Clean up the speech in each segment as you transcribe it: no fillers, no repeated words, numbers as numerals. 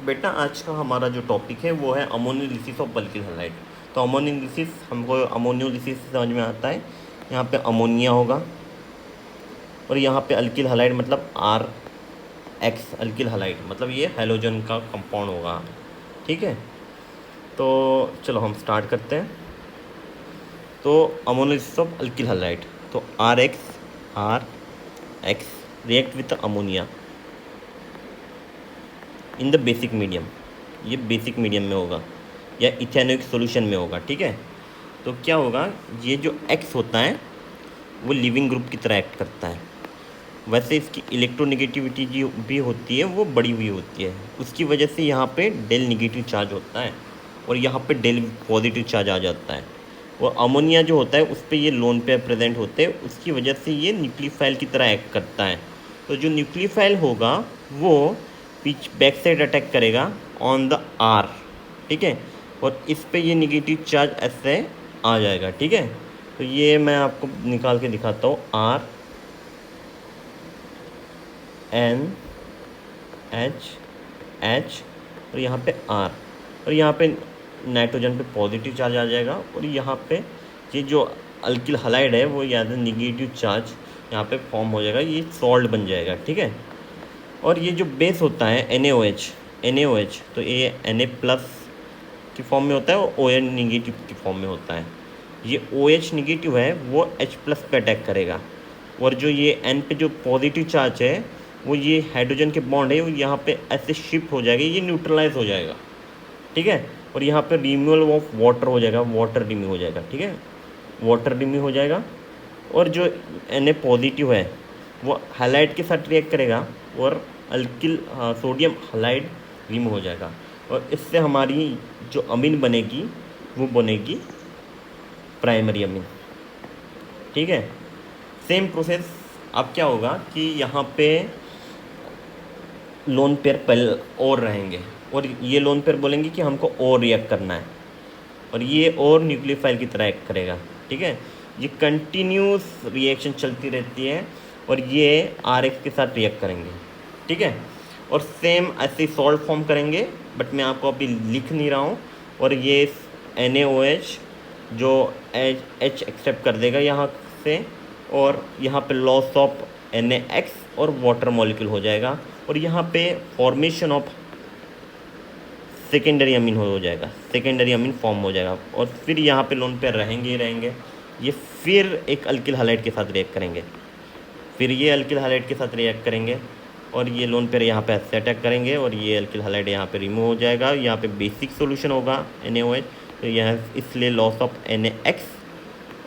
बेटा आज का हमारा जो टॉपिक है वो है अमोनियोलिसिस ऑफ अल्किल हैलाइड। तो अमोनियोलिसिस हमको अमोनियोलिसिस समझ में आता है। यहाँ पे अमोनिया होगा और यहाँ पे अल्किल हैलाइड मतलब RX अल्किल हैलाइड मतलब ये हैलोजन का कंपाउंड होगा। ठीक है, तो चलो हम स्टार्ट करते हैं। तो अमोनियोलिसिस ऑफ अल्किल हैलाइड, तो RX react with ammonia in the basic medium, ये बेसिक मीडियम में होगा या इथेनोइक सॉल्यूशन में होगा। ठीक है, तो क्या होगा, ये जो X होता है वो लिविंग ग्रुप की तरह एक्ट करता है। वैसे इसकी इलेक्ट्रोनेगेटिविटी जो भी होती है वो बढ़ी हुई होती है, उसकी वजह से यहाँ पे डेल निगेटिव चार्ज होता है और यहाँ पे डेल पॉजिटिव चार्ज आ जाता है। और अमोनिया जो होता है उस पर ये लोन पेयर प्रेजेंट होते हैं, उसकी वजह से ये न्यूक्लियोफाइल की तरह एक्ट करता है। तो जो न्यूक्लियोफाइल होगा वो पिच बैक साइड अटैक करेगा ऑन द R। ठीक है, और इस पे ये निगेटिव चार्ज ऐसे आ जाएगा। ठीक है, तो ये मैं आपको निकाल के दिखाता हूँ, RNH और यहाँ पे R, और यहाँ पे नाइट्रोजन पे पॉजिटिव चार्ज आ जाएगा और यहाँ पे ये जो अल्किल हैलाइड है वो याद निगेटिव चार्ज यहाँ पे फॉर्म हो जाएगा, ये सॉल्ट बन जाएगा। ठीक है, और ये जो बेस होता है NaOH, तो ये Na+ की फॉर्म में होता है और OH निगेटिव की फॉर्म में होता है। ये OH निगेटिव है वो H+ पे अटैक करेगा, और जो ये N पे जो पॉजिटिव चार्ज है वो ये हाइड्रोजन के बॉन्ड है वो यहाँ पे ऐसे शिफ्ट हो जाएगा, ये न्यूट्रलाइज हो जाएगा। ठीक है, और यहाँ पे रिमूवल ऑफ वाटर हो जाएगा, वाटर रिमूव हो जाएगा। ठीक है, वाटर रिमूव हो जाएगा, और जो Na पॉजिटिव है वो हैलाइड के साथ रिएक्ट करेगा और अल्किल सोडियम हैलाइड रिमूव हो जाएगा, और इससे हमारी जो अमीन बनेगी वो बनेगी प्राइमरी अमीन। ठीक है, सेम प्रोसेस। अब क्या होगा कि यहाँ पे लोन पेयर पहले और रहेंगे, और ये लोन पेयर बोलेंगे कि हमको और रिएक्ट करना है, और ये और न्यूक्लियोफाइल की तरह एक्ट करेगा। ठीक है, ये कंटिन्यूस रिएक्शन चलती रहती है और ये RX के साथ रिएक्ट करेंगे। ठीक है, और सेम ऐसे सॉल्ट फॉर्म करेंगे, बट मैं आपको अभी लिख नहीं रहा हूँ। और ये NaOH जो H एक्सेप्ट कर देगा यहाँ से, और यहाँ पे लॉस ऑफ NaX और वाटर मॉलिक्यूल हो जाएगा, और यहाँ पे फॉर्मेशन ऑफ सेकेंडरी अमीन हो जाएगा, सेकेंडरी अमीन फॉर्म हो जाएगा, और फिर यहाँ पे लोन पेयर रहेंगे ही रहेंगे। ये फिर एक अल्किल हैलाइड के साथ रिएक्ट करेंगे, फिर ये अल्किल हैलाइड के साथ रिएक्ट करेंगे, और ये लोन पेयर यहाँ पे ऐसे अटैक करेंगे, और ये अल्किल हैलाइड यहाँ पे रिमूव हो जाएगा। यहाँ पे बेसिक सॉल्यूशन होगा NaOH, तो यह इसलिए लॉस ऑफ NaX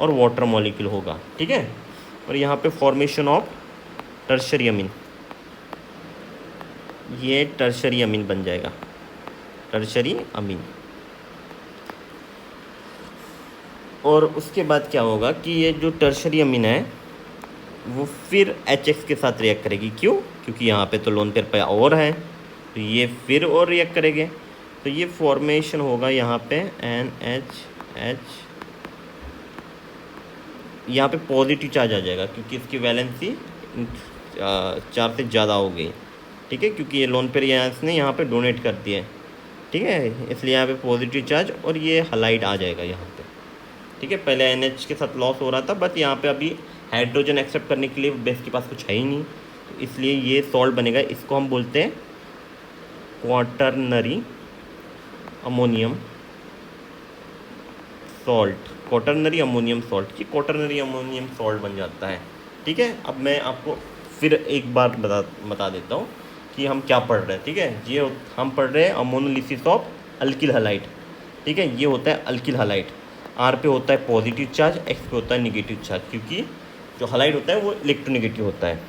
और वाटर मॉलिक्यूल होगा। ठीक है, और यहाँ पे फॉर्मेशन ऑफ टर्शरी अमीन, ये टर्शरी अमीन बन जाएगा, टर्शरी अमीन। और उसके बाद क्या होगा कि ये जो टर्शरी अमीन है वो फिर HX के साथ रिएक्ट करेगी। क्यों? क्योंकि यहाँ पे तो लोन पेयर पे और है, तो ये फिर और रिएक्ट करेंगे, तो ये फॉर्मेशन होगा यहाँ पे NHH, यहाँ पे पॉजिटिव चार्ज आ जाएगा क्योंकि इसकी वैलेंसी 4 से ज़्यादा हो गई। ठीक है, क्योंकि ये लोन पेयर यहाँ इसने यहाँ पे डोनेट कर दिया है। ठीक है, इसलिए यहाँ पे पॉजिटिव चार्ज और ये हैलाइड आ जाएगा यहाँ पे। ठीक है, पहले NH के साथ लॉस हो रहा था, बट यहाँ पे अभी हाइड्रोजन एक्सेप्ट करने के लिए बेस के पास कुछ है ही नहीं, तो इसलिए ये सॉल्ट बनेगा। इसको हम बोलते हैं quaternary ammonium salt, quaternary ammonium salt, ये क्वाटरनरी अमोनियम सॉल्ट बन जाता है। ठीक है, अब मैं आपको फिर एक बार बता देता हूँ कि हम क्या पढ़ रहे हैं। ठीक है, ये हम पढ़ रहे हैं अमोनोलिसिस ऑफ अल्किल हैलाइड। ठीक है, ये होता है अल्किल हैलाइड, R पे होता है पॉजिटिव चार्ज, X पे होता है निगेटिव चार्ज, क्योंकि जो हैलाइड होता है वो इलेक्ट्रोनेगेटिव होता है।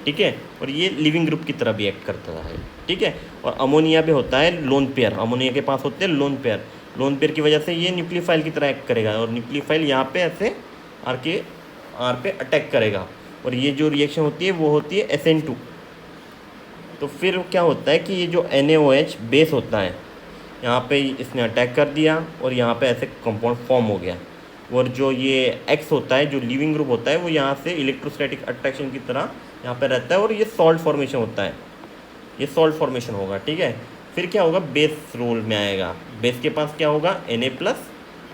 ठीक है, और ये लिविंग ग्रुप की तरह भी एक्ट करता है। ठीक है, और अमोनिया पे होता है लोन पेयर, अमोनिया के पास होते हैं लोन पेयर, लोन पेयर की वजह से ये न्यूक्लियोफाइल की तरह एक्ट करेगा, और न्यूक्लियोफाइल यहाँ पे ऐसे R पे अटैक करेगा, और ये जो रिएक्शन होती है वो होती है SN2। तो फिर क्या होता है कि ये जो NaOH बेस होता है यहाँ पे इसने अटैक कर दिया और यहाँ पे ऐसे कंपाउंड फॉर्म हो गया, और जो ये X होता है जो लिविंग ग्रुप होता है वो यहाँ से इलेक्ट्रोस्टैटिक अट्रैक्शन की तरह यहाँ पे रहता है, और ये सॉल्ट फॉर्मेशन होता है, ये सॉल्ट फॉर्मेशन होगा। ठीक है, फिर क्या होगा, बेस रोल में आएगा। बेस के पास क्या होगा, Na+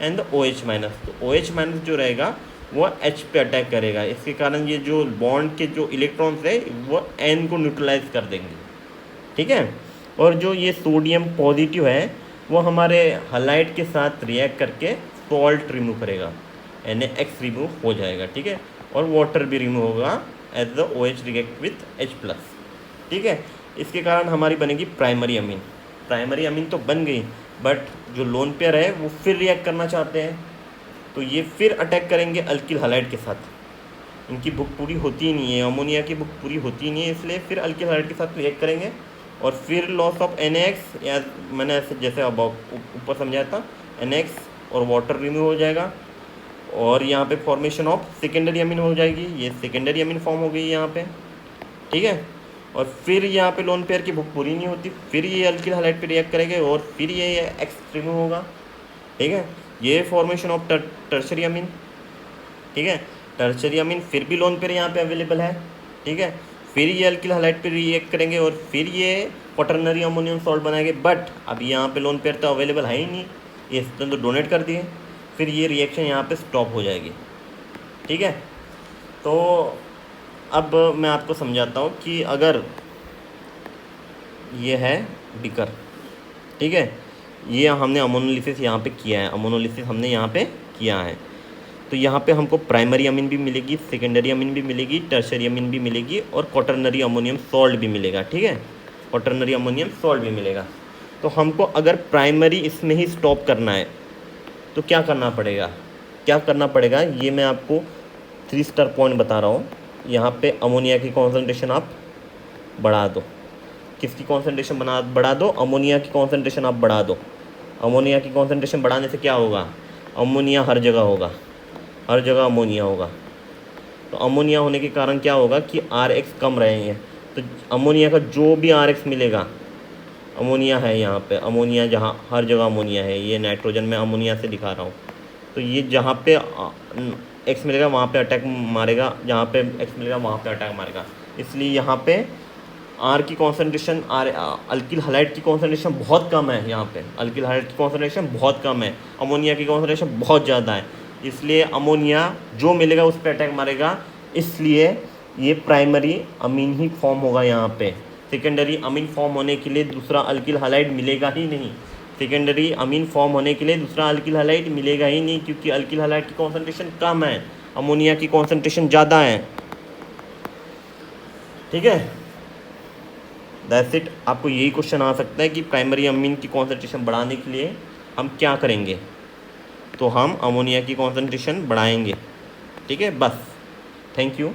एंड OH-। तो OH- जो रहेगा वो H पे अटैक करेगा, इसके कारण ये जो बॉन्ड के जो इलेक्ट्रॉन्स है वो N को न्यूट्रलाइज कर देंगे, ठीक है। और जो ये सोडियम पॉजिटिव है वो हमारे हलाइड के साथ रिएक्ट करके सॉल्ट रिमूव करेगा, NaX रिमूव हो जाएगा, ठीक है। और वाटर भी रिमूव होगा as the OH react with H+, ठीक है। इसके कारण हमारी बनेगी प्राइमरी अमीन। प्राइमरी अमीन तो बन गई, बट जो लोन पेयर है वो फिर रिएक्ट करना चाहते हैं, तो ये फिर अटैक करेंगे अल्किल हलाइड के साथ। इनकी बुक पूरी होती ही नहीं है, अमोनिया की बुक पूरी होती ही नहीं है, इसलिए फिर अल्किल हलाइड के साथ रिएक्ट करेंगे और फिर लॉस ऑफ NaX, या मैंने ऐसे जैसे अब ऊपर समझाया था, NaX और वाटर रिमूव हो जाएगा, और यहाँ पे फॉर्मेशन ऑफ सेकेंडरी अमीन हो जाएगी। ये सेकेंडरी अमीन फॉर्म हो गई यहाँ पे, ठीक है। और फिर यहाँ पे लोन पेयर की बुक पूरी नहीं होती, फिर ये अल्किल हलाइड पे रिएक्ट करेंगे और फिर ये X रिमूव होगा, ठीक है। ये फॉर्मेशन ऑफ टर्शरी अमीन, ठीक है। टर्शरी अमीन फिर भी लोन पेयर यहाँ पे अवेलेबल है, ठीक है। फिर ये अल्किल हलाइड पे रिएक्ट करेंगे और फिर ये क्वाटरनरी अमोनियम सॉल्ट बनाएंगे, बट अभी यहाँ पे लोन पेयर तो अवेलेबल है ही नहीं, ये इसने तो डोनेट कर दिए, फिर ये रिएक्शन यहाँ पे स्टॉप हो जाएगी, ठीक है। तो अब मैं आपको समझाता हूँ कि अगर ये है बिकर, ठीक है, ये हमने अमोनोलिसिस यहाँ पे किया है, अमोनोलिसिस हमने यहाँ पे किया है, तो यहाँ पे हमको प्राइमरी अमीन भी मिलेगी, सेकेंडरी अमीन भी मिलेगी, टर्शरी अमीन भी मिलेगी और क्वाटरनरी अमोनियम सॉल्ट भी मिलेगा, ठीक है। क्वाटरनरी अमोनियम सॉल्ट भी मिलेगा। तो हमको अगर प्राइमरी इसमें ही स्टॉप करना है तो क्या करना पड़ेगा, क्या करना पड़ेगा, ये मैं आपको 3 स्टार पॉइंट बता रहा हूँ। यहाँ पे अमोनिया की कॉन्सेंट्रेशन आप बढ़ा दो, किसकी कॉन्सेंट्रेशन बढ़ा दो, अमोनिया की कॉन्सेंट्रेशन आप बढ़ा दो। अमोनिया की कॉन्सेंट्रेशन बढ़ाने से क्या होगा, अमोनिया हर जगह होगा, हर जगह अमोनिया होगा। तो अमोनिया होने के कारण क्या होगा कि RH कम रहेंगे, तो अमोनिया का जो भी RH मिलेगा, अमोनिया है यहाँ पे, अमोनिया जहाँ हर जगह अमोनिया है, ये नाइट्रोजन में अमोनिया से दिखा रहा हूँ, तो ये जहाँ पे X मिलेगा वहाँ पे अटैक मारेगा, जहाँ पे X मिलेगा वहाँ पे अटैक मारेगा। इसलिए यहाँ पे R की कॉन्सेंट्रेशन, अल्किल हलाइड की कॉन्सेंट्रेशन बहुत कम है, यहाँ पे अल्किल हलाइड की कॉन्सेंट्रेशन बहुत कम है, अमोनिया की कॉन्सेंट्रेशन बहुत ज़्यादा है, इसलिए अमोनिया जो मिलेगा उस पर अटैक मारेगा, इसलिए ये प्राइमरी अमीन ही फॉर्म होगा यहाँ पे। सेकेंडरी अमीन फॉर्म होने के लिए दूसरा अल्किल हलाइड मिलेगा ही नहीं, सेकेंडरी अमीन फॉर्म होने के लिए दूसरा अल्किल हलाइड मिलेगा ही नहीं, क्योंकि अल्किल हलाइड की कॉन्सेंट्रेशन कम है, अमोनिया की कॉन्सेंट्रेशन ज़्यादा है, ठीक है। That's it. आपको यही क्वेश्चन आ सकता है कि प्राइमरी अमीन की कॉन्सेंट्रेशन बढ़ाने के लिए हम क्या करेंगे, तो हम अमोनिया की कॉन्सेंट्रेशन बढ़ाएंगे, ठीक है, बस। Thank you.